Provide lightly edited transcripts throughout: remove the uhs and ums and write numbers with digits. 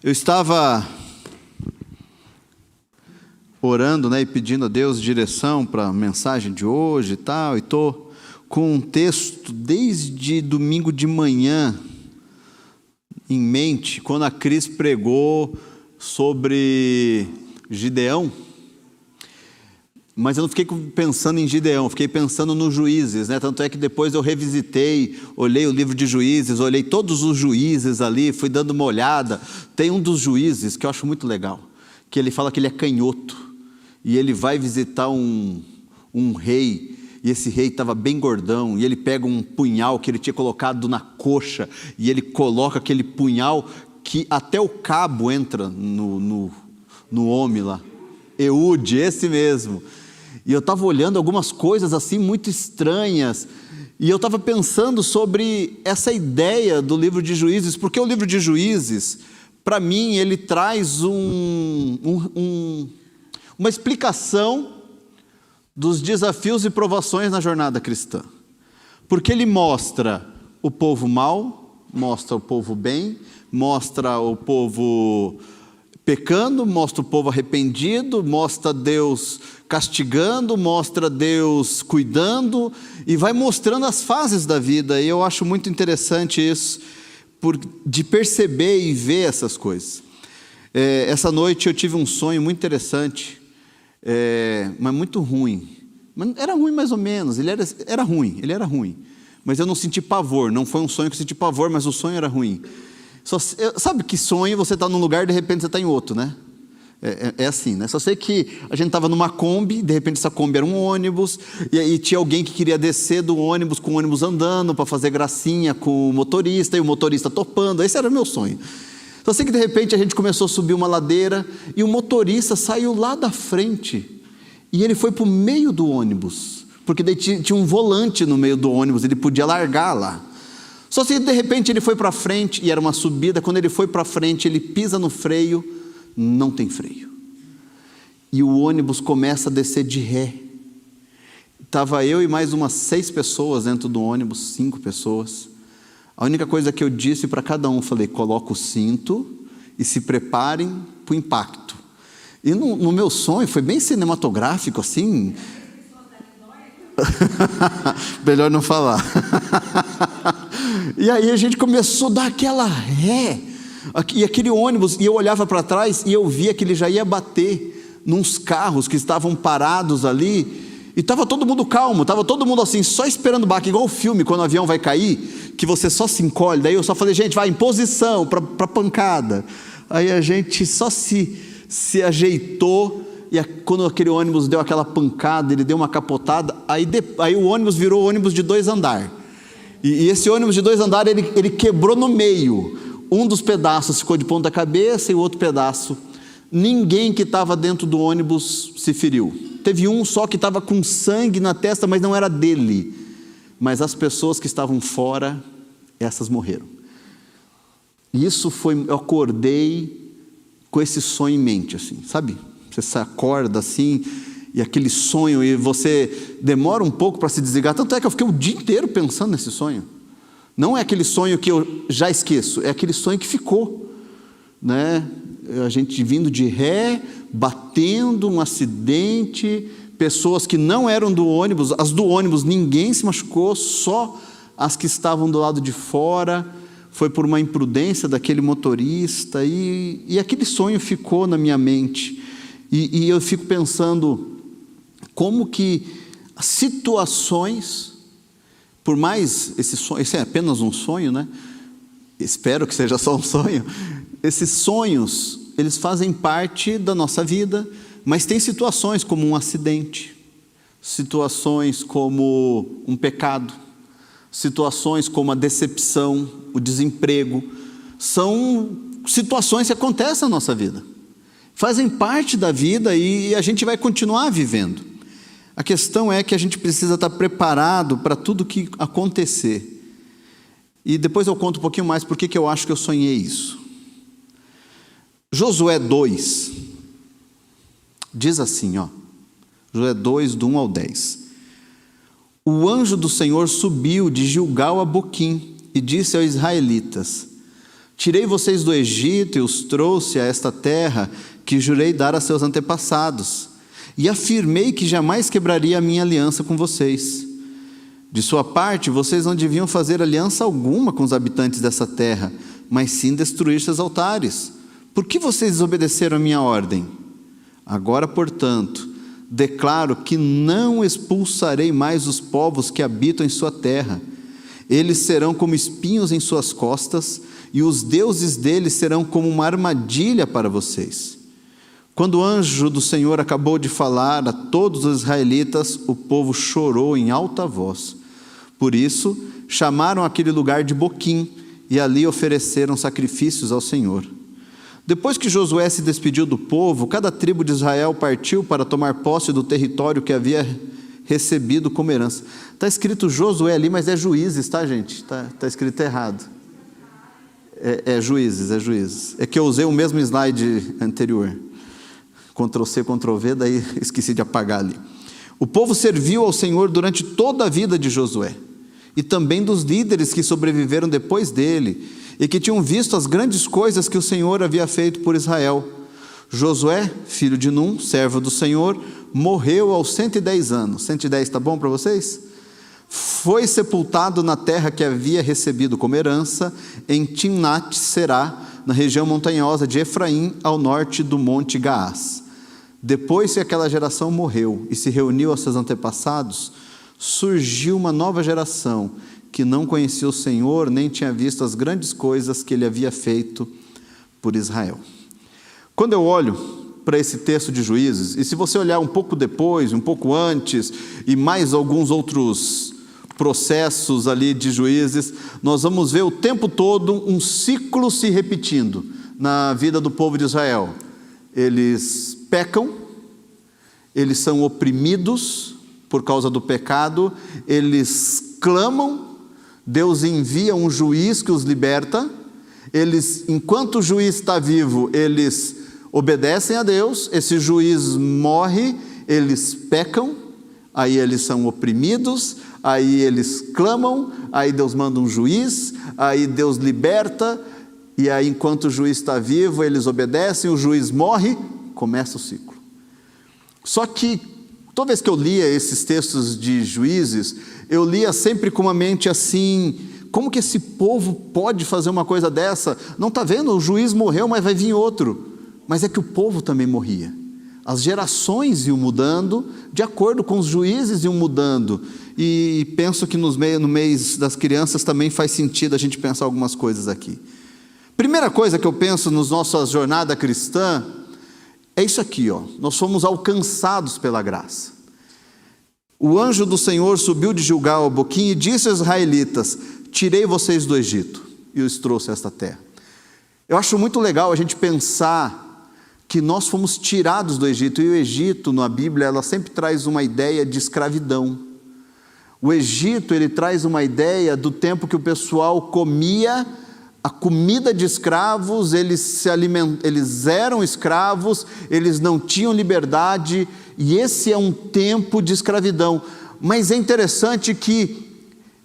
Eu estava orando, e pedindo a Deus direção para a mensagem de hoje e tal, e estou com um texto desde domingo de manhã em mente, quando a Cris pregou sobre Gideão. Mas eu não fiquei pensando em Gideão, fiquei pensando nos Juízes, Tanto é que depois eu revisitei, olhei o livro de Juízes, olhei todos os juízes ali, fui dando uma olhada. Tem um dos juízes que eu acho muito legal, que ele fala que ele é canhoto, e ele vai visitar um rei, e esse rei estava bem gordão, e ele pega um punhal que ele tinha colocado na coxa, e ele coloca aquele punhal que até o cabo entra no homem lá. Eude, esse mesmo. E eu estava olhando algumas coisas assim muito estranhas, e eu estava pensando sobre essa ideia do livro de Juízes, porque o livro de Juízes, para mim, ele traz uma explicação dos desafios e provações na jornada cristã, porque ele mostra o povo mau, mostra o povo bem, mostra o povo pecando, mostra o povo arrependido, mostra Deus castigando, mostra Deus cuidando, e vai mostrando as fases da vida. E eu acho muito interessante isso, de perceber e ver essas coisas. Essa noite eu tive um sonho muito interessante, mas muito ruim. Mas era ruim mais ou menos, ele era ruim, mas eu não senti pavor. Não foi um sonho que eu senti pavor, mas o sonho era ruim. Sabe que sonho você está num lugar e de repente você está em outro, É assim, Só sei que a gente estava numa Kombi, de repente essa Kombi era um ônibus, e aí tinha alguém que queria descer do ônibus com o ônibus andando para fazer gracinha com o motorista, e o motorista topando. Esse era o meu sonho. Só sei que de repente a gente começou a subir uma ladeira, e o motorista saiu lá da frente, e ele foi para o meio do ônibus, porque daí tinha um volante no meio do ônibus, ele podia largar lá. Só se de repente ele foi para frente, e era uma subida, quando ele foi para frente, ele pisa no freio, não tem freio. E o ônibus começa a descer de ré. Estava eu e mais umas 6 pessoas dentro do ônibus, 5 pessoas. A única coisa que eu disse para cada um, falei, coloca o cinto e se preparem para o impacto. E no meu sonho, foi bem cinematográfico assim. Melhor não falar. E aí a gente começou a dar aquela ré, e aquele ônibus, e eu olhava para trás e eu via que ele já ia bater nos carros que estavam parados ali, e estava todo mundo calmo, estava todo mundo assim, só esperando o baque, igual o filme, quando o avião vai cair, que você só se encolhe. Daí eu só falei, gente, vai em posição para pancada. Aí a gente só se ajeitou, e quando aquele ônibus deu aquela pancada, ele deu uma capotada, aí o ônibus virou ônibus de 2 andares. E esse ônibus de 2 andares, ele quebrou no meio. Um dos pedaços ficou de ponta cabeça e o outro pedaço. Ninguém que estava dentro do ônibus se feriu. Teve um só que estava com sangue na testa, mas não era dele. Mas as pessoas que estavam fora, essas morreram. E isso eu acordei com esse sonho em mente, assim, sabe? Você se acorda assim, e aquele sonho, e você demora um pouco para se desligar. Tanto é que eu fiquei o dia inteiro pensando nesse sonho. Não é aquele sonho que eu já esqueço, é aquele sonho que ficou, A gente vindo de ré, batendo, um acidente, pessoas que não eram do ônibus, as do ônibus ninguém se machucou, só as que estavam do lado de fora. Foi por uma imprudência daquele motorista, e aquele sonho ficou na minha mente. E eu fico pensando como que as situações, por mais esse sonho, esse é apenas um sonho, Espero que seja só um sonho. Esses sonhos, eles fazem parte da nossa vida, mas tem situações como um acidente, situações como um pecado, situações como a decepção, o desemprego. São situações que acontecem na nossa vida, fazem parte da vida, e a gente vai continuar vivendo. A questão é que a gente precisa estar preparado para tudo que acontecer. E depois eu conto um pouquinho mais porque que eu acho que eu sonhei isso. Josué 2 diz assim, Josué 2, do 1 ao 10. O anjo do Senhor subiu de Gilgal a Boquim e disse aos israelitas: Tirei vocês do Egito e os trouxe a esta terra que jurei dar a seus antepassados, e afirmei que jamais quebraria a minha aliança com vocês. De sua parte, vocês não deviam fazer aliança alguma com os habitantes dessa terra, mas sim destruir seus altares. Por que vocês desobedeceram a minha ordem? Agora, portanto, declaro que não expulsarei mais os povos que habitam em sua terra. Eles serão como espinhos em suas costas, e os deuses deles serão como uma armadilha para vocês. Quando o anjo do Senhor acabou de falar a todos os israelitas, o povo chorou em alta voz. Por isso, chamaram aquele lugar de Boquim, e ali ofereceram sacrifícios ao Senhor. Depois que Josué se despediu do povo, cada tribo de Israel partiu para tomar posse do território que havia recebido como herança. Está escrito Josué ali, mas é Juízes, tá, gente? Está escrito errado. É Juízes. É que eu usei o mesmo slide anterior. Ctrl+C, Ctrl+V, daí esqueci de apagar ali. O povo serviu ao Senhor durante toda a vida de Josué, e também dos líderes que sobreviveram depois dele, e que tinham visto as grandes coisas que o Senhor havia feito por Israel. Josué, filho de Num, servo do Senhor, morreu aos 110 anos. 110 está bom para vocês? Foi sepultado na terra que havia recebido como herança, em Timnat-Será, na região montanhosa de Efraim, ao norte do monte Gaás. Depois que aquela geração morreu e se reuniu aos seus antepassados, surgiu uma nova geração que não conhecia o Senhor, nem tinha visto as grandes coisas que ele havia feito por Israel. Quando eu olho para esse texto de Juízes, e se você olhar um pouco depois, um pouco antes, e mais alguns outros processos ali de Juízes, nós vamos ver o tempo todo um ciclo se repetindo na vida do povo de Israel. Eles pecam, eles são oprimidos por causa do pecado, eles clamam, Deus envia um juiz que os liberta, eles, enquanto o juiz está vivo, eles obedecem a Deus, esse juiz morre, eles pecam, aí eles são oprimidos, aí eles clamam, aí Deus manda um juiz, aí Deus liberta, e aí enquanto o juiz está vivo, eles obedecem, o juiz morre, começa o ciclo. Só que, toda vez que eu lia esses textos de Juízes, eu lia sempre com uma mente assim, como que esse povo pode fazer uma coisa dessa? Não está vendo? O juiz morreu, mas vai vir outro. Mas é que o povo também morria. As gerações iam mudando, de acordo com os juízes iam mudando. E penso que no mês das crianças também faz sentido a gente pensar algumas coisas aqui. Primeira coisa que eu penso na nossa jornada cristã, é isso aqui, ó. Nós fomos alcançados pela graça. O anjo do Senhor subiu de Gilgal a Boquim e disse aos israelitas: tirei vocês do Egito e os trouxe a esta terra. Eu acho muito legal a gente pensar que nós fomos tirados do Egito, e o Egito, na Bíblia, ela sempre traz uma ideia de escravidão. O Egito, ele traz uma ideia do tempo que o pessoal comia a comida de escravos, eles eram escravos, eles não tinham liberdade, e esse é um tempo de escravidão. Mas é interessante que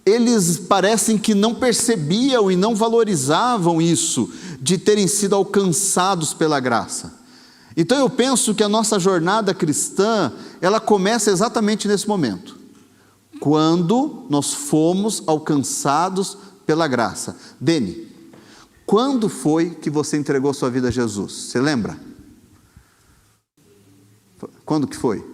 eles parecem que não percebiam e não valorizavam isso, de terem sido alcançados pela graça. Então eu penso que a nossa jornada cristã, ela começa exatamente nesse momento, quando nós fomos alcançados pela graça. Deni, quando foi que você entregou sua vida a Jesus? Você lembra? Quando que foi?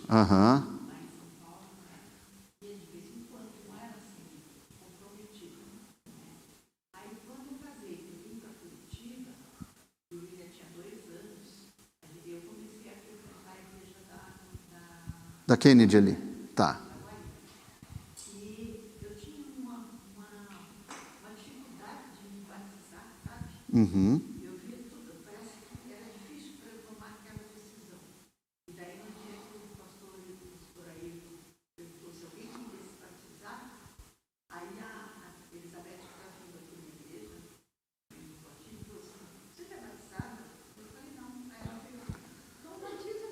Aham. Da Kennedy ali, tá. Uhum. Eu via tudo, parece que era difícil para eu tomar aquela decisão. E daí no dia que o pastor por aí perguntou se alguém queria se batizar, aí a Elizabeth estava vindo aqui na igreja, e falou assim: você já é batizada? Eu falei: não. Aí ela falou: não batiza.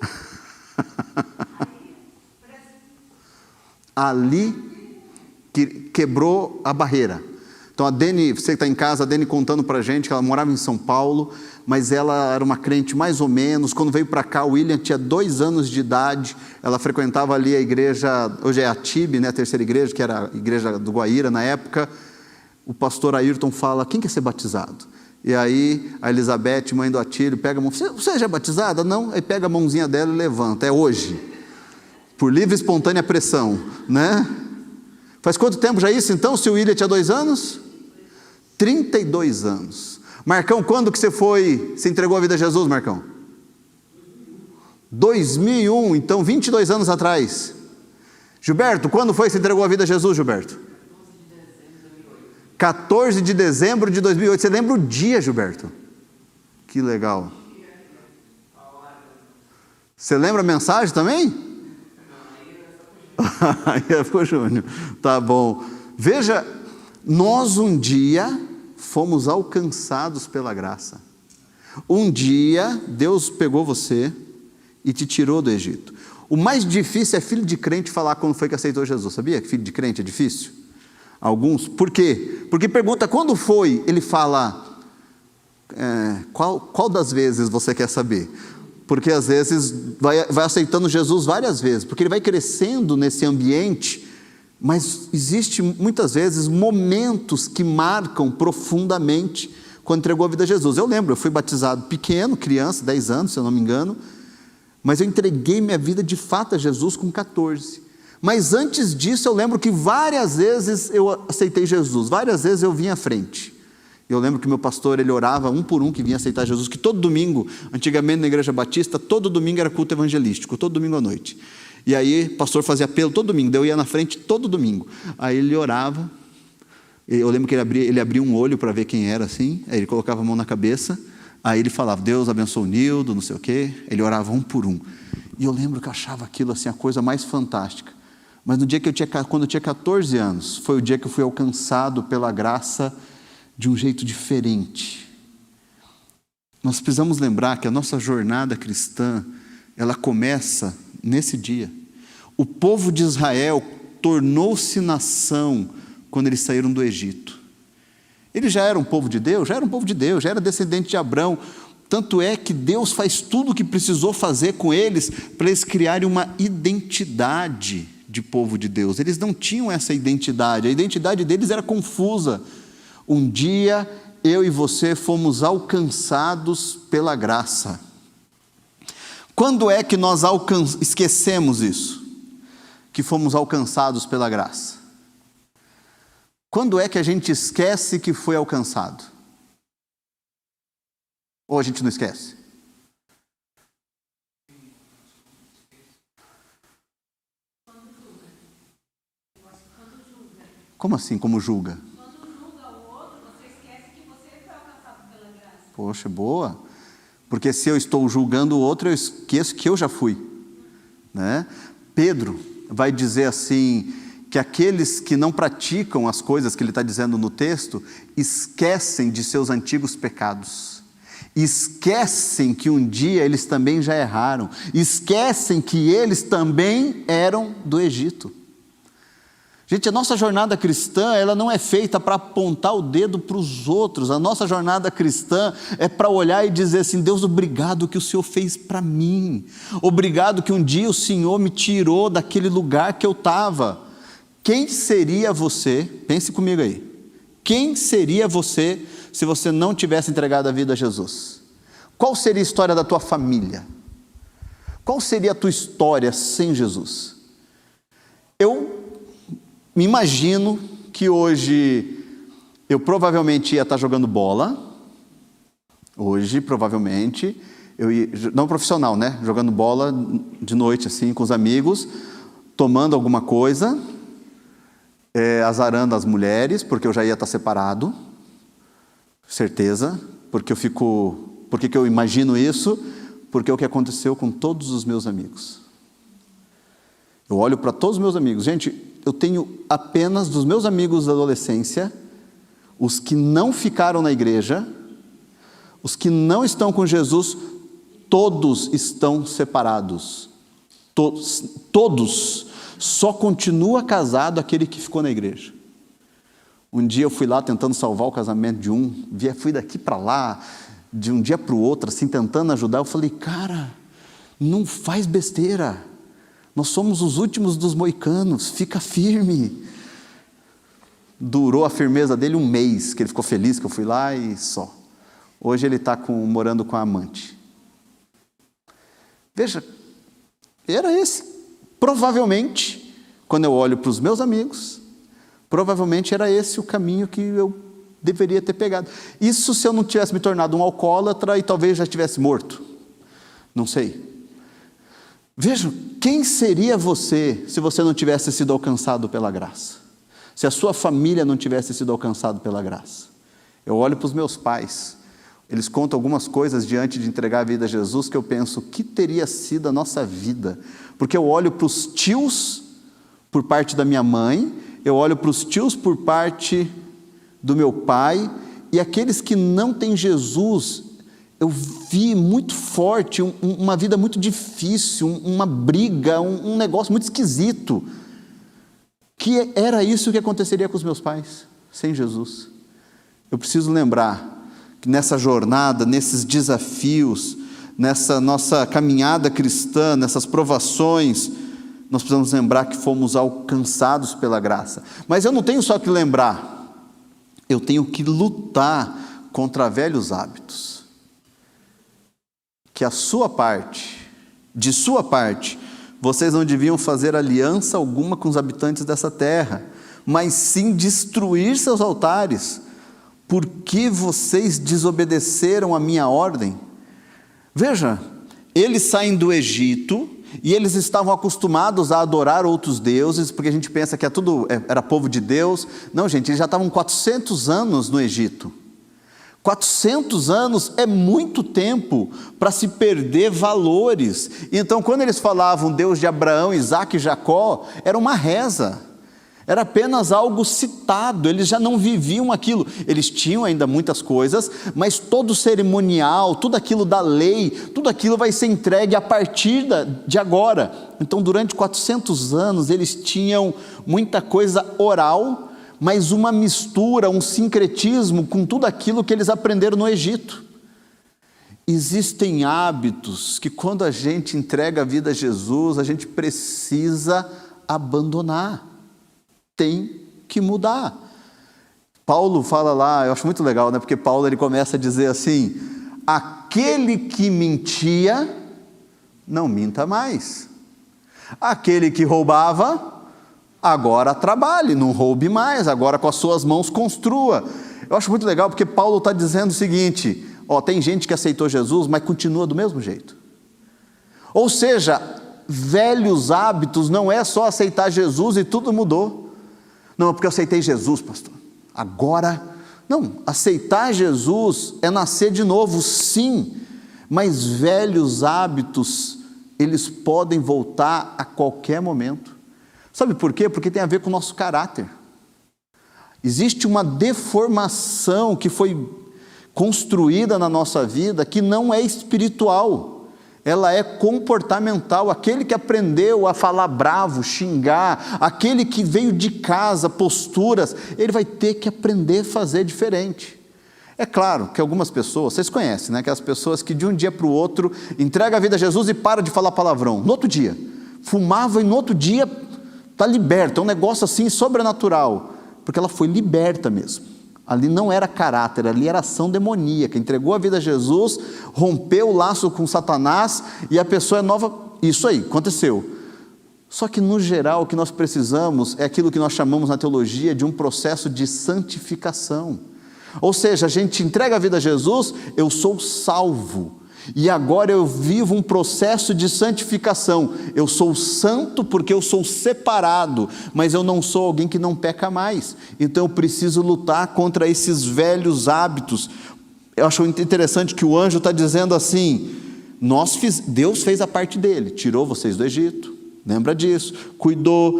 Aí parece. ali que quebrou a barreira. Então a Deni, você que está em casa, a Deni contando para a gente que ela morava em São Paulo, mas ela era uma crente mais ou menos. Quando veio para cá, o William tinha 2 anos de idade, ela frequentava ali a igreja, hoje é a TIB, né, a terceira igreja, que era a igreja do Guaíra na época. O pastor Ayrton fala, quem quer ser batizado? E aí a Elizabeth, mãe do Atílio, pega a mão, você já é batizada? Não, aí pega a mãozinha dela e levanta, é hoje, por livre e espontânea pressão, né? Faz quanto tempo já isso então, se o William tinha 2 anos? 32 anos. Marcão, quando que você entregou a vida a Jesus, Marcão? 2001, então 22 anos atrás. Gilberto, quando foi que você entregou a vida a Jesus, Gilberto? 14 de dezembro de 2008. Você lembra o dia, Gilberto? Que legal. Você lembra a mensagem também? Aí é pro Júnior. Tá bom. Veja, nós um dia fomos alcançados pela graça. Um dia Deus pegou você e te tirou do Egito. O mais difícil é filho de crente falar quando foi que aceitou Jesus. Sabia que filho de crente é difícil? Alguns. Por quê? Porque pergunta quando foi, ele fala, qual das vezes você quer saber? Porque às vezes vai aceitando Jesus várias vezes, porque ele vai crescendo nesse ambiente, mas existe muitas vezes momentos que marcam profundamente quando entregou a vida a Jesus. Eu lembro, eu fui batizado pequeno, criança, 10 anos, se eu não me engano, mas eu entreguei minha vida de fato a Jesus com 14. Mas antes disso eu lembro que várias vezes eu aceitei Jesus, várias vezes eu vim à frente. Eu lembro que meu pastor, ele orava um por um que vinha aceitar Jesus, que todo domingo, antigamente na igreja batista, todo domingo era culto evangelístico, todo domingo à noite. E aí o pastor fazia apelo todo domingo, daí eu ia na frente todo domingo. Aí ele orava, eu lembro que ele abria um olho para ver quem era assim, aí ele colocava a mão na cabeça, aí ele falava, Deus abençoe o Nildo, não sei o quê, ele orava um por um. E eu lembro que eu achava aquilo assim, a coisa mais fantástica. Mas no dia quando eu tinha 14 anos, foi o dia que eu fui alcançado pela graça de um jeito diferente. Nós precisamos lembrar que a nossa jornada cristã, ela começa nesse dia. O povo de Israel tornou-se nação quando eles saíram do Egito. Eles já eram um povo de Deus? Já era um povo de Deus, já era descendente de Abraão. Tanto é que Deus faz tudo o que precisou fazer com eles para eles criarem uma identidade de povo de Deus. Eles não tinham essa identidade, a identidade deles era confusa. Um dia eu e você fomos alcançados pela graça. Quando é que nós esquecemos isso? Que fomos alcançados pela graça. Quando é que a gente esquece que foi alcançado? Ou a gente não esquece? Como assim, como julga? Quando julga o outro, você esquece que você foi alcançado pela graça. Poxa, boa. Porque se eu estou julgando o outro, eu esqueço que eu já fui. Né? Pedro vai dizer assim, que aqueles que não praticam as coisas que ele está dizendo no texto, esquecem de seus antigos pecados. Esquecem que um dia eles também já erraram. Esquecem que eles também eram do Egito. Gente, a nossa jornada cristã, ela não é feita para apontar o dedo para os outros. A nossa jornada cristã é para olhar e dizer assim, Deus, obrigado que o Senhor fez para mim. Obrigado que um dia o Senhor me tirou daquele lugar que eu estava. Quem seria você, pense comigo aí, quem seria você se você não tivesse entregado a vida a Jesus? Qual seria a história da tua família? Qual seria a tua história sem Jesus? Eu me imagino que hoje eu provavelmente ia estar jogando bola, hoje provavelmente, eu ia, não profissional, né? Jogando bola de noite assim com os amigos, tomando alguma coisa, azarando as mulheres, porque eu já ia estar separado, certeza, por que eu imagino isso? Porque é o que aconteceu com todos os meus amigos. Eu olho para todos os meus amigos, gente, eu tenho apenas dos meus amigos da adolescência, os que não ficaram na igreja, os que não estão com Jesus, todos estão separados. Todos. só continua casado aquele que ficou na igreja. Um dia eu fui lá tentando salvar o casamento de um, fui daqui para lá, de um dia para o outro, assim, tentando ajudar. Eu falei, cara, não faz besteira, nós somos os últimos dos moicanos, fica firme. Durou a firmeza dele um mês, que ele ficou feliz que eu fui lá e só. Hoje ele está morando com a amante. Veja, era esse, provavelmente, quando eu olho para os meus amigos, provavelmente era esse o caminho que eu deveria ter pegado. Isso se eu não tivesse me tornado um alcoólatra e talvez já tivesse morto. Não sei. Vejam, quem seria você se você não tivesse sido alcançado pela graça? Se a sua família não tivesse sido alcançada pela graça? Eu olho para os meus pais, eles contam algumas coisas diante de entregar a vida a Jesus que eu penso, o que teria sido a nossa vida? Porque eu olho para os tios por parte da minha mãe, eu olho para os tios por parte do meu pai, e aqueles que não têm Jesus, eu vi muito forte, uma vida muito difícil, uma briga, um negócio muito esquisito, que era isso que aconteceria com os meus pais, sem Jesus. Eu preciso lembrar que nessa jornada, nesses desafios, nessa nossa caminhada cristã, nessas provações, nós precisamos lembrar que fomos alcançados pela graça. Mas eu não tenho só que lembrar, eu tenho que lutar contra velhos hábitos. Que a sua parte, de sua parte, vocês não deviam fazer aliança alguma com os habitantes dessa terra, mas sim destruir seus altares, porque vocês desobedeceram a minha ordem. Veja, eles saem do Egito, e eles estavam acostumados a adorar outros deuses, porque a gente pensa que era povo de Deus. Não, gente, eles já estavam 400 anos no Egito. 400 anos é muito tempo para se perder valores. Então, quando eles falavam Deus de Abraão, Isaque e Jacó, era uma reza, era apenas algo citado, eles já não viviam aquilo. Eles tinham ainda muitas coisas, mas todo o cerimonial, tudo aquilo da lei, tudo aquilo vai ser entregue a partir de agora. Então, durante 400 anos, eles tinham muita coisa oral, mas uma mistura, um sincretismo com tudo aquilo que eles aprenderam no Egito. Existem hábitos que, quando a gente entrega a vida a Jesus, a gente precisa abandonar. Tem que mudar. Paulo fala lá, eu acho muito legal, né? Porque Paulo ele começa a dizer assim: aquele que mentia, não minta mais. Aquele que roubava, agora trabalhe, não roube mais, agora com as suas mãos construa. Eu acho muito legal porque Paulo está dizendo o seguinte: tem gente que aceitou Jesus, mas continua do mesmo jeito. Ou seja, velhos hábitos não é só aceitar Jesus e tudo mudou. Não, porque eu aceitei Jesus, pastor. Agora, não, aceitar Jesus é nascer de novo, sim, mas velhos hábitos, eles podem voltar a qualquer momento. Sabe por quê? Porque tem a ver com o nosso caráter. Existe uma deformação que foi construída na nossa vida que não é espiritual, ela é comportamental. Aquele que aprendeu a falar bravo, xingar, aquele que veio de casa, posturas, ele vai ter que aprender a fazer diferente. É claro que algumas pessoas, vocês conhecem, né? Aquelas pessoas que de um dia para o outro entregam a vida a Jesus e param de falar palavrão. No outro dia, fumava e no outro dia está liberta, é um negócio assim sobrenatural, porque ela foi liberta mesmo. Ali não era caráter, ali era ação demoníaca. Entregou a vida a Jesus, rompeu o laço com Satanás e a pessoa é nova. Isso aí, aconteceu. Só que no geral o que nós precisamos é aquilo que nós chamamos na teologia de um processo de santificação. Ou seja, a gente entrega a vida a Jesus, eu sou salvo. E agora eu vivo um processo de santificação. Eu sou santo porque eu sou separado, mas eu não sou alguém que não peca mais. Então eu preciso lutar contra esses velhos hábitos. Eu acho interessante que o anjo está dizendo assim: Deus fez a parte dele, tirou vocês do Egito, lembra disso, cuidou,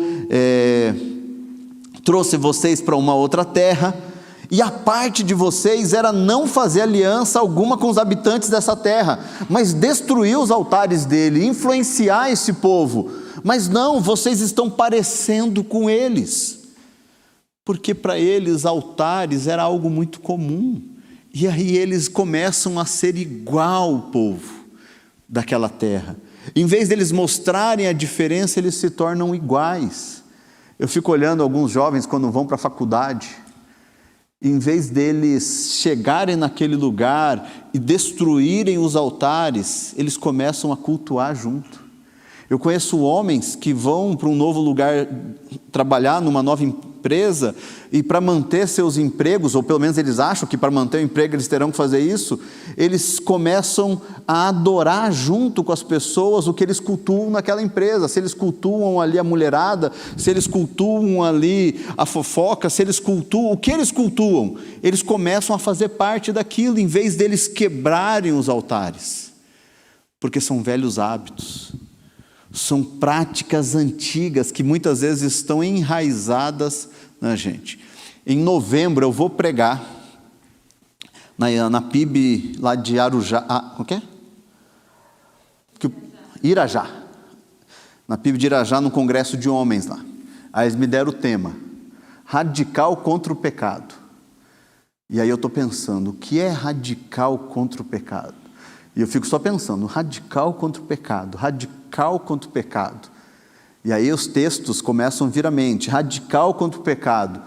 trouxe vocês para uma outra terra. E a parte de vocês era não fazer aliança alguma com os habitantes dessa terra, mas destruir os altares dele, influenciar esse povo. Mas não, vocês estão parecendo com eles. Porque para eles altares era algo muito comum. E aí eles começam a ser igual ao povo daquela terra. Em vez deles mostrarem a diferença, eles se tornam iguais. Eu fico olhando alguns jovens quando vão para a faculdade. Em vez deles chegarem naquele lugar e destruírem os altares, eles começam a cultuar junto. Eu conheço homens que vão para um novo lugar trabalhar numa nova empresa e para manter seus empregos, ou pelo menos eles acham que para manter o emprego eles terão que fazer isso, eles começam a adorar junto com as pessoas o que eles cultuam naquela empresa. Se eles cultuam ali a mulherada, se eles cultuam ali a fofoca, se eles cultuam, o que eles cultuam, eles começam a fazer parte daquilo, em vez deles quebrarem os altares, porque são velhos hábitos. São práticas antigas que muitas vezes estão enraizadas na gente. Em novembro eu vou pregar na PIB lá de Arujá, o quê? Irajá. Na PIB de Irajá, no congresso de homens lá. Aí eles me deram o tema, radical contra o pecado. E aí eu estou pensando, o que é radical contra o pecado? E eu fico só pensando, radical contra o pecado, radical contra o pecado. E aí os textos começam a vir à mente, radical contra o pecado.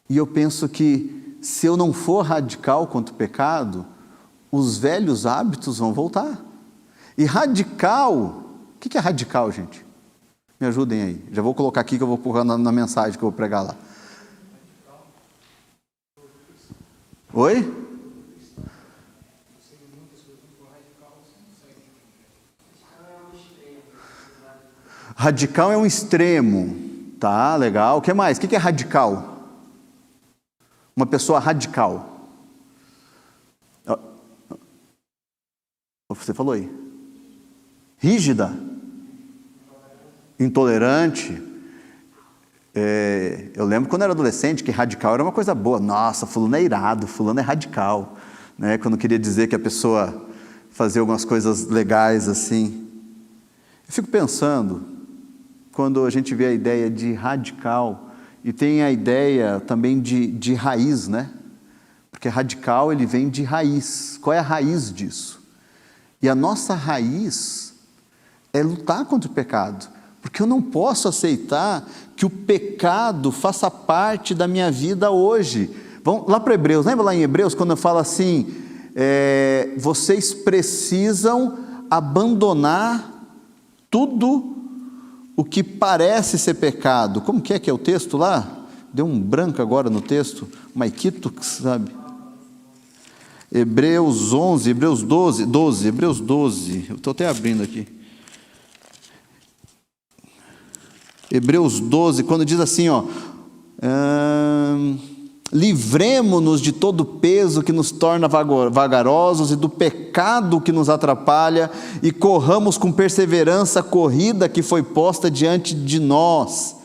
E eu penso que se eu não for radical contra o pecado, os velhos hábitos vão voltar. E radical, o que é radical, gente? Me ajudem aí, já vou colocar aqui que eu vou pôr na mensagem que eu vou pregar lá. Oi? Radical é um extremo, tá, legal. O que mais? O que é radical? Uma pessoa radical. Você falou aí. Rígida. Intolerante. Eu lembro quando eu era adolescente que radical era uma coisa boa. Nossa, fulano é irado, fulano é radical. Né? Quando queria dizer que a pessoa fazia algumas coisas legais assim. Eu fico pensando, quando a gente vê a ideia de radical, e tem a ideia também de raiz, né? Porque radical, ele vem de raiz. Qual é a raiz disso? E a nossa raiz é lutar contra o pecado. Porque eu não posso aceitar que o pecado faça parte da minha vida hoje. Vamos lá para Hebreus, lembra lá em Hebreus, quando eu falo assim, vocês precisam abandonar tudo o que parece ser pecado. Como que é o texto lá? Deu um branco agora no texto, Maiquito, sabe? Hebreus 11, Hebreus 12, Hebreus 12, eu estou até abrindo aqui. Hebreus 12, quando diz assim, livremo-nos de todo peso que nos torna vagarosos e do pecado que nos atrapalha e corramos com perseverança a corrida que foi posta diante de nós.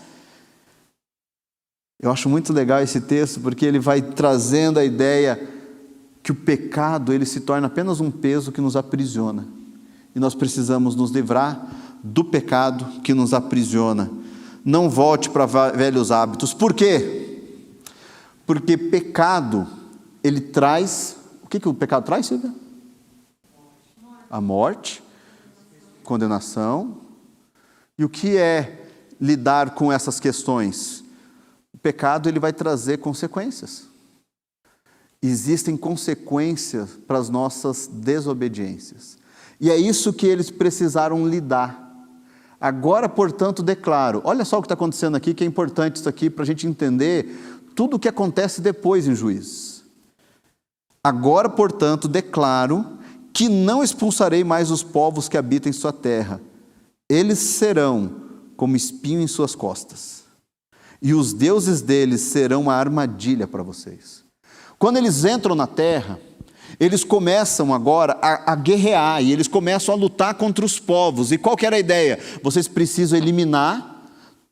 Eu acho muito legal esse texto porque ele vai trazendo a ideia que o pecado ele se torna apenas um peso que nos aprisiona. E nós precisamos nos livrar do pecado que nos aprisiona. Não volte para velhos hábitos. Por quê? Porque pecado, ele traz... O que o pecado traz, Silvia? A morte, condenação. E o que é lidar com essas questões? O pecado, ele vai trazer consequências. Existem consequências para as nossas desobediências. E é isso que eles precisaram lidar. Agora, portanto, declaro... Olha só o que está acontecendo aqui, que é importante isso aqui para a gente entender tudo o que acontece depois em Juízes. Agora, portanto, declaro que não expulsarei mais os povos que habitam em sua terra. Eles serão como espinho em suas costas. E os deuses deles serão uma armadilha para vocês. Quando eles entram na terra, eles começam agora a guerrear, e eles começam a lutar contra os povos. E qual que era a ideia? Vocês precisam eliminar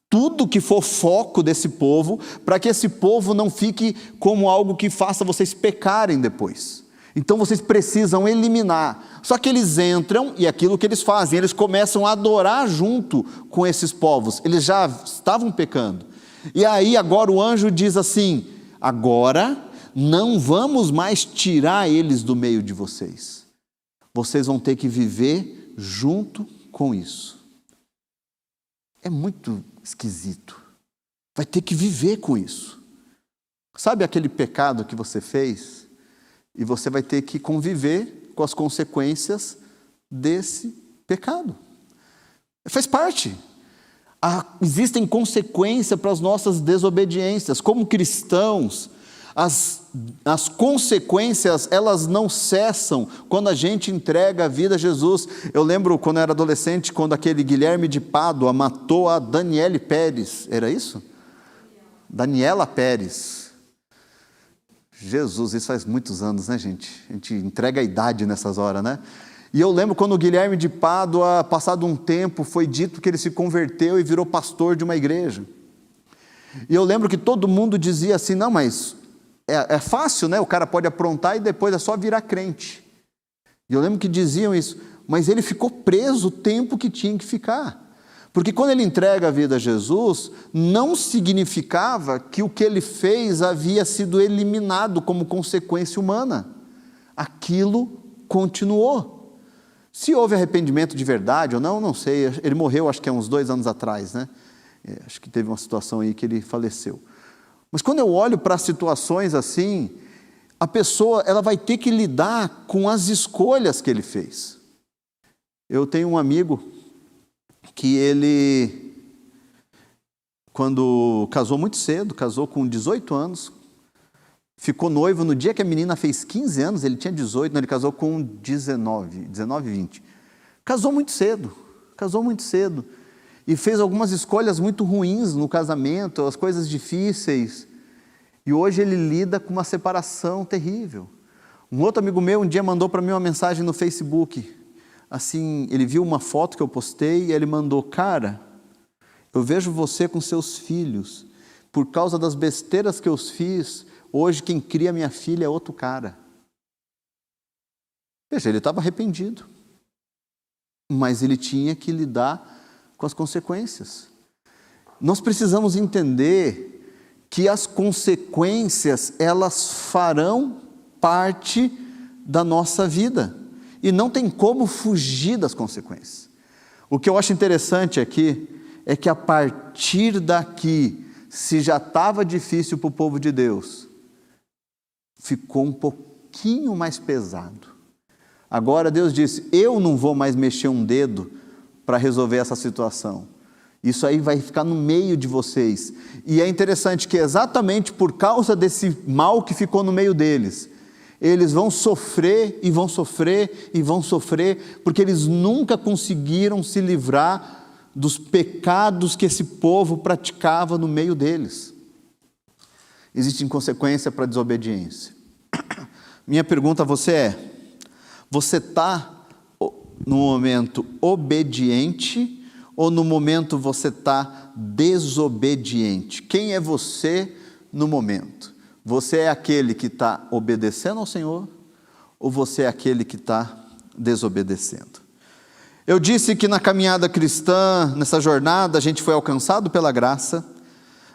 tudo que for foco desse povo, para que esse povo não fique como algo que faça vocês pecarem depois. Então vocês precisam eliminar. Só que eles entram e aquilo que eles fazem, eles começam a adorar junto com esses povos. Eles já estavam pecando. E aí agora o anjo diz assim: agora não vamos mais tirar eles do meio de vocês. Vocês vão ter que viver junto com isso. É muito esquisito. Vai ter que viver com isso. Sabe aquele pecado que você fez? E você vai ter que conviver com as consequências desse pecado. Faz parte. Existem consequências para as nossas desobediências. Como cristãos, as consequências, elas não cessam quando a gente entrega a vida a Jesus. Eu lembro quando eu era adolescente, quando aquele Guilherme de Pádua matou a Daniele Pérez. Era isso? Daniela Pérez. Jesus, isso faz muitos anos, né, gente? A gente entrega a idade nessas horas, né? E eu lembro quando o Guilherme de Pádua, passado um tempo, foi dito que ele se converteu e virou pastor de uma igreja. E eu lembro que todo mundo dizia assim: não, mas é fácil, né? O cara pode aprontar e depois é só virar crente. E eu lembro que diziam isso, mas ele ficou preso o tempo que tinha que ficar. Porque quando ele entrega a vida a Jesus, não significava que o que ele fez havia sido eliminado como consequência humana. Aquilo continuou. Se houve arrependimento de verdade ou não, não sei. Ele morreu acho que há uns 2 anos atrás, né? Acho que teve uma situação aí que ele faleceu. Mas quando eu olho para situações assim, a pessoa ela vai ter que lidar com as escolhas que ele fez. Eu tenho um amigo que ele, quando casou muito cedo, casou com 18 anos, ficou noivo no dia que a menina fez 15 anos, ele tinha 18, ele casou com 19, 20. Casou muito cedo, e fez algumas escolhas muito ruins no casamento, as coisas difíceis, e hoje ele lida com uma separação terrível. Um outro amigo meu um dia mandou para mim uma mensagem no Facebook, assim, ele viu uma foto que eu postei e ele mandou: cara, eu vejo você com seus filhos, por causa das besteiras que eu fiz, hoje quem cria minha filha é outro cara. Veja, ele estava arrependido, mas ele tinha que lidar com as consequências. Nós precisamos entender que as consequências, elas farão parte da nossa vida. E não tem como fugir das consequências. O que eu acho interessante aqui é que a partir daqui, se já estava difícil para o povo de Deus, ficou um pouquinho mais pesado. Agora Deus disse: eu não vou mais mexer um dedo para resolver essa situação. Isso aí vai ficar no meio de vocês. E é interessante que exatamente por causa desse mal que ficou no meio deles, eles vão sofrer e vão sofrer e vão sofrer, porque eles nunca conseguiram se livrar dos pecados que esse povo praticava no meio deles. Existe consequência para a desobediência. Minha pergunta a você é: você está no momento obediente ou no momento você está desobediente? Quem é você no momento? Você é aquele que está obedecendo ao Senhor ou você é aquele que está desobedecendo? Eu disse que na caminhada cristã, nessa jornada, a gente foi alcançado pela graça,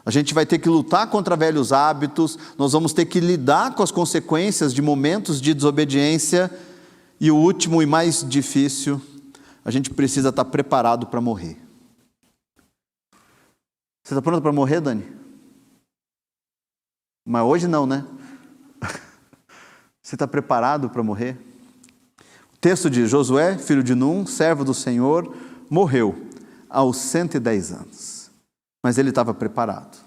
a gente vai ter que lutar contra velhos hábitos, nós vamos ter que lidar com as consequências de momentos de desobediência, e o último e mais difícil, a gente precisa estar preparado para morrer. Você está pronto para morrer, Dani? Mas hoje não, né? Você está preparado para morrer? O texto de Josué, filho de Num, servo do Senhor, morreu aos 110 anos. Mas ele estava preparado.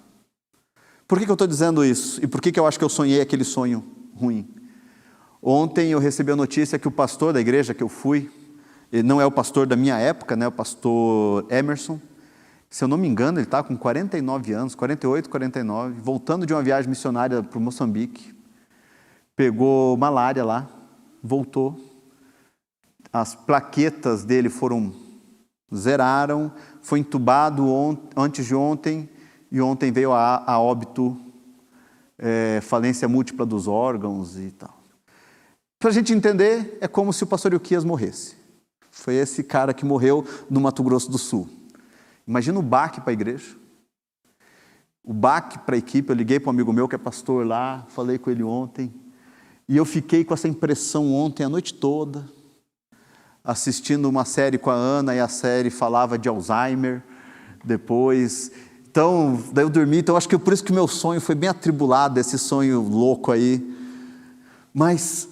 Por que eu estou dizendo isso? E por que eu acho que eu sonhei aquele sonho ruim? Ontem eu recebi a notícia que o pastor da igreja que eu fui, ele não é o pastor da minha época, né? O pastor Emerson, se eu não me engano, ele está com 49 anos, 48, 49, voltando de uma viagem missionária para o Moçambique, pegou malária lá, voltou, as plaquetas dele zeraram, foi entubado antes de ontem, e ontem veio a óbito, falência múltipla dos órgãos e tal. Para a gente entender, é como se o pastor Ilquias morresse. Foi esse cara que morreu no Mato Grosso do Sul. Imagina o baque para a igreja. O baque para a equipe. Eu liguei para um amigo meu que é pastor lá, falei com ele ontem. E eu fiquei com essa impressão ontem a noite toda, assistindo uma série com a Ana, e a série falava de Alzheimer. Depois, então, daí eu dormi. Então acho que por isso que o meu sonho foi bem atribulado, esse sonho louco aí. Mas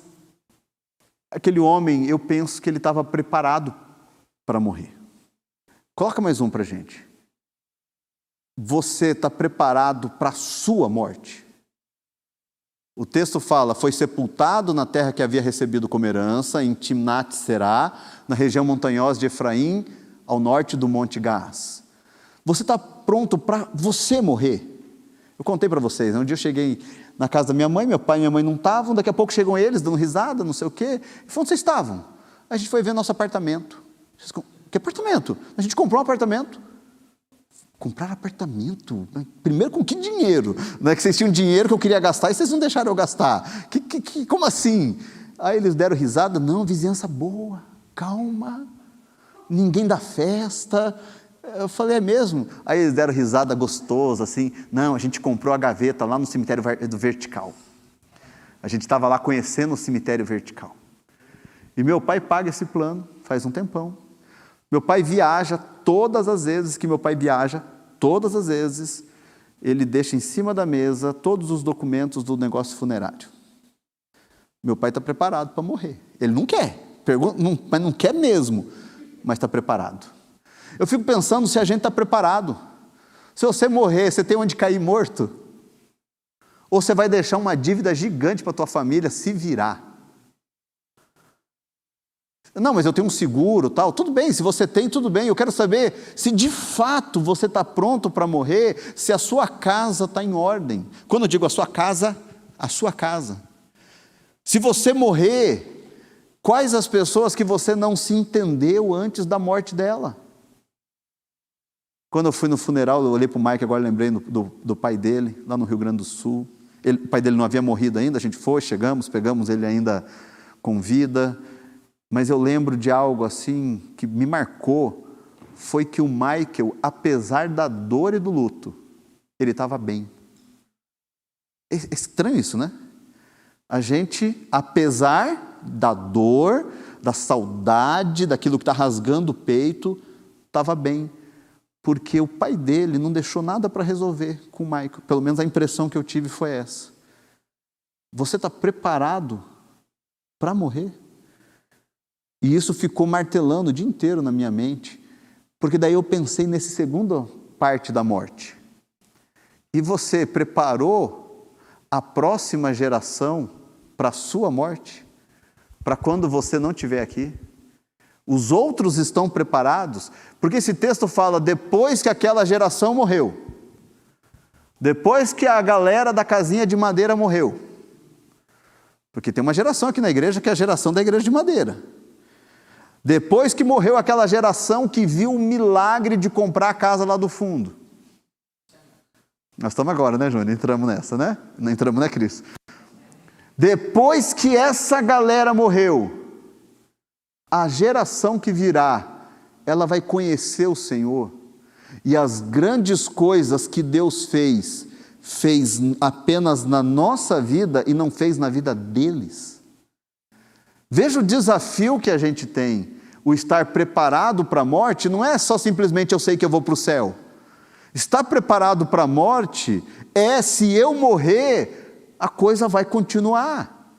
aquele homem, eu penso que ele estava preparado para morrer. Coloca mais um para a gente. Você está preparado para a sua morte? O texto fala, foi sepultado na terra que havia recebido como herança, em Timnat-Será, na região montanhosa de Efraim, ao norte do Monte Gás. Você está pronto para você morrer? Eu contei para vocês, um dia eu cheguei na casa da minha mãe, meu pai e minha mãe não estavam, daqui a pouco chegam eles, dando risada, não sei o quê. E falou, onde vocês estavam? A gente foi ver nosso apartamento. Que apartamento? A gente comprou um apartamento. Comprar apartamento? Primeiro, com que dinheiro? Não é que vocês tinham dinheiro que eu queria gastar e vocês não deixaram eu gastar. Como assim? Aí eles deram risada. Não, vizinhança boa, calma, ninguém dá festa. Eu falei, é mesmo? Aí eles deram risada gostosa, assim. Não, a gente comprou a gaveta lá no cemitério do Vertical. A gente estava lá conhecendo o cemitério Vertical. E meu pai paga esse plano, faz um tempão. Meu pai viaja, todas as vezes que meu pai viaja, todas as vezes, ele deixa em cima da mesa todos os documentos do negócio funerário. Meu pai está preparado para morrer. Ele não quer, mas não quer mesmo, mas está preparado. Eu fico pensando se a gente está preparado. Se você morrer, você tem onde cair morto? Ou você vai deixar uma dívida gigante para a tua família se virar? Não, mas eu tenho um seguro, tal. Tudo bem, se você tem, tudo bem. Eu quero saber se de fato você está pronto para morrer, se a sua casa está em ordem. Quando eu digo a sua casa, a sua casa. Se você morrer, quais as pessoas que você não se entendeu antes da morte dela? Quando eu fui no funeral, eu olhei para o Mike, agora lembrei do pai dele, lá no Rio Grande do Sul. O pai dele não havia morrido ainda, a gente foi, chegamos, pegamos ele ainda com vida. Mas eu lembro de algo assim que me marcou, foi que o Michael, apesar da dor e do luto, ele estava bem. É estranho isso, né? A gente, apesar da dor, da saudade, daquilo que está rasgando o peito, estava bem. Porque o pai dele não deixou nada para resolver com o Michael. Pelo menos a impressão que eu tive foi essa. Você está preparado para morrer? E isso ficou martelando o dia inteiro na minha mente, porque daí eu pensei nessa segunda parte da morte. E você preparou a próxima geração para a sua morte? Para quando você não estiver aqui? Os outros estão preparados? Porque esse texto fala, depois que aquela geração morreu, depois que a galera da casinha de madeira morreu, porque tem uma geração aqui na igreja que é a geração da igreja de madeira. Depois que morreu aquela geração que viu o milagre de comprar a casa lá do fundo. Nós estamos agora, né, Júnior? Entramos nessa, né? Não entramos, né, Cris? Depois que essa galera morreu, a geração que virá, ela vai conhecer o Senhor. E as grandes coisas que Deus fez apenas na nossa vida e não fez na vida deles. Veja o desafio que a gente tem. O estar preparado para a morte não é só simplesmente eu sei que eu vou para o céu. Estar preparado para a morte é, se eu morrer, a coisa vai continuar.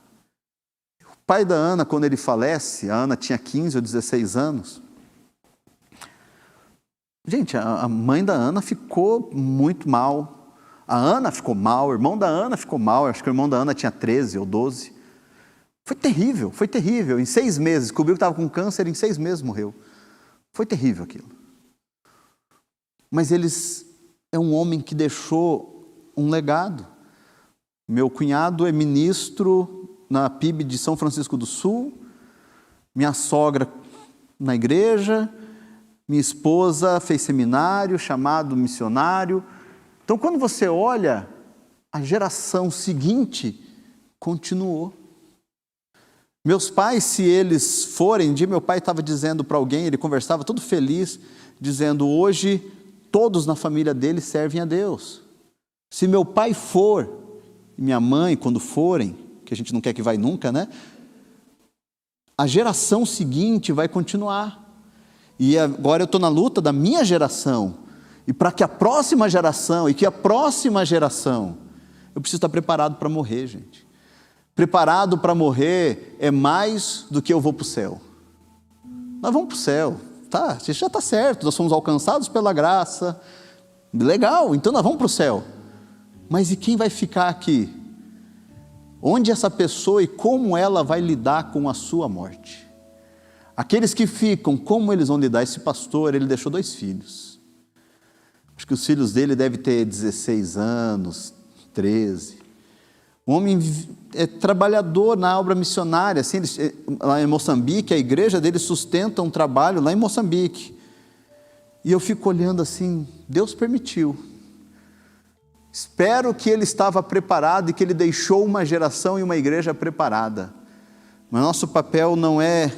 O pai da Ana, quando ele falece, a Ana tinha 15 ou 16 anos. Gente, a mãe da Ana ficou muito mal. A Ana ficou mal, o irmão da Ana ficou mal. Acho que o irmão da Ana tinha 13 ou 12. Foi terrível, foi terrível. Em 6 meses, descobriu que estava com câncer, em 6 meses morreu. Foi terrível aquilo. Mas é um homem que deixou um legado. Meu cunhado é ministro na PIB de São Francisco do Sul, minha sogra na igreja, minha esposa fez seminário, chamado missionário. Então, quando você olha, a geração seguinte continuou. Meus pais, se eles forem, um dia meu pai estava dizendo para alguém, ele conversava todo feliz, dizendo, hoje todos na família dele servem a Deus. Se meu pai for, e minha mãe quando forem, que a gente não quer que vai nunca, né? A geração seguinte vai continuar. E agora eu estou na luta da minha geração, e para que a próxima geração, eu preciso estar preparado para morrer, gente. Preparado para morrer é mais do que eu vou para o céu. Nós vamos para o céu, tá? Isso já está certo, nós fomos alcançados pela graça, legal, então nós vamos para o céu. Mas e quem vai ficar aqui? Onde essa pessoa e como ela vai lidar com a sua morte? Aqueles que ficam, como eles vão lidar? Esse pastor, ele deixou 2 filhos. Acho que os filhos dele devem ter 16 anos, 13. Um homem é trabalhador na obra missionária, assim, lá em Moçambique, a igreja dele sustenta um trabalho lá em Moçambique. E eu fico olhando assim, Deus permitiu. Espero que ele estava preparado e que ele deixou uma geração e uma igreja preparada. Mas nosso papel não é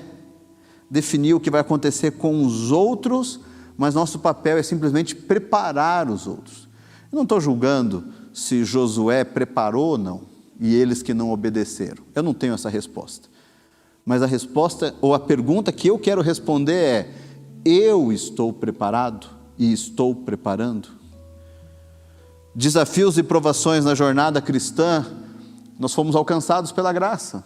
definir o que vai acontecer com os outros, mas nosso papel é simplesmente preparar os outros. Eu não estou julgando se Josué preparou ou não, e eles que não obedeceram. Eu não tenho essa resposta. Mas a resposta, ou a pergunta que eu quero responder é, eu estou preparado e estou preparando? Desafios e provações na jornada cristã, nós fomos alcançados pela graça.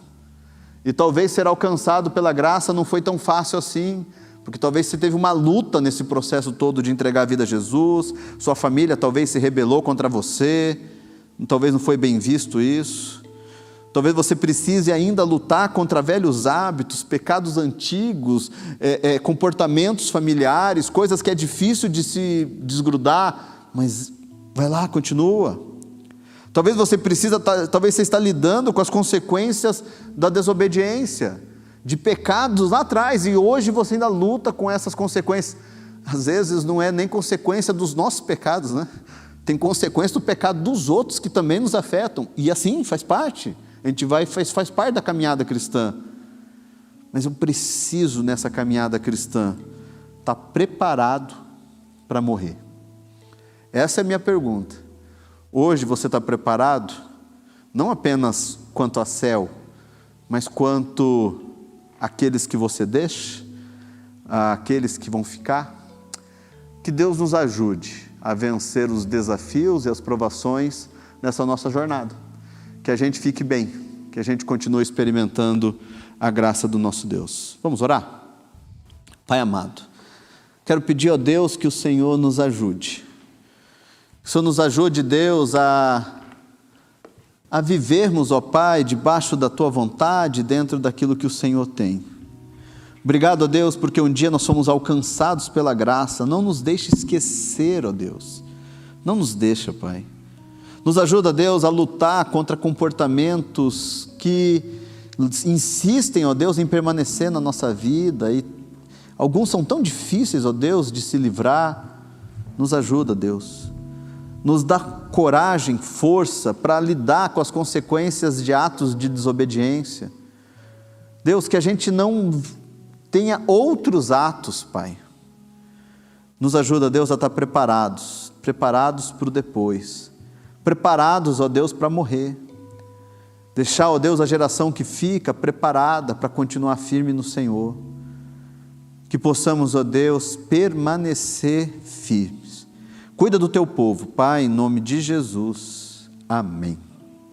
E talvez ser alcançado pela graça não foi tão fácil assim, porque talvez você teve uma luta nesse processo todo de entregar a vida a Jesus, sua família talvez se rebelou contra você, talvez não foi bem visto isso. Talvez você precise ainda lutar contra velhos hábitos, pecados antigos, comportamentos familiares, coisas que é difícil de se desgrudar, mas vai lá, continua. Talvez você talvez você está lidando com as consequências da desobediência, de pecados lá atrás, e hoje você ainda luta com essas consequências. Às vezes não é nem consequência dos nossos pecados, né? Tem consequência do pecado dos outros que também nos afetam, e assim faz parte, a gente faz parte da caminhada cristã. Mas eu preciso nessa caminhada cristã estar preparado para morrer. Essa é a minha pergunta. Hoje você está preparado, não apenas quanto a céu, mas quanto àqueles que você deixa, àqueles que vão ficar? Que Deus nos ajude a vencer os desafios e as provações nessa nossa jornada. Que a gente fique bem, que a gente continue experimentando a graça do nosso Deus. Vamos orar? Pai amado, quero pedir a Deus que o Senhor nos ajude. Que o Senhor nos ajude, Deus, a vivermos, ó Pai, debaixo da Tua vontade, dentro daquilo que o Senhor tem. Obrigado, ó Deus, porque um dia nós fomos alcançados pela graça. Não nos deixe esquecer, ó Deus. Não nos deixa, Pai. Nos ajuda, Deus, a lutar contra comportamentos que insistem, ó Deus, em permanecer na nossa vida. E alguns são tão difíceis, ó Deus, de se livrar. Nos ajuda, Deus. Nos dá coragem, força para lidar com as consequências de atos de desobediência. Deus, que a gente não tenha outros atos, Pai. Nos ajuda, Deus, a estar preparados para o depois. Preparados, ó Deus, para morrer. Deixar, ó Deus, a geração que fica preparada para continuar firme no Senhor. Que possamos, ó Deus, permanecer firmes. Cuida do teu povo, Pai, em nome de Jesus. Amém.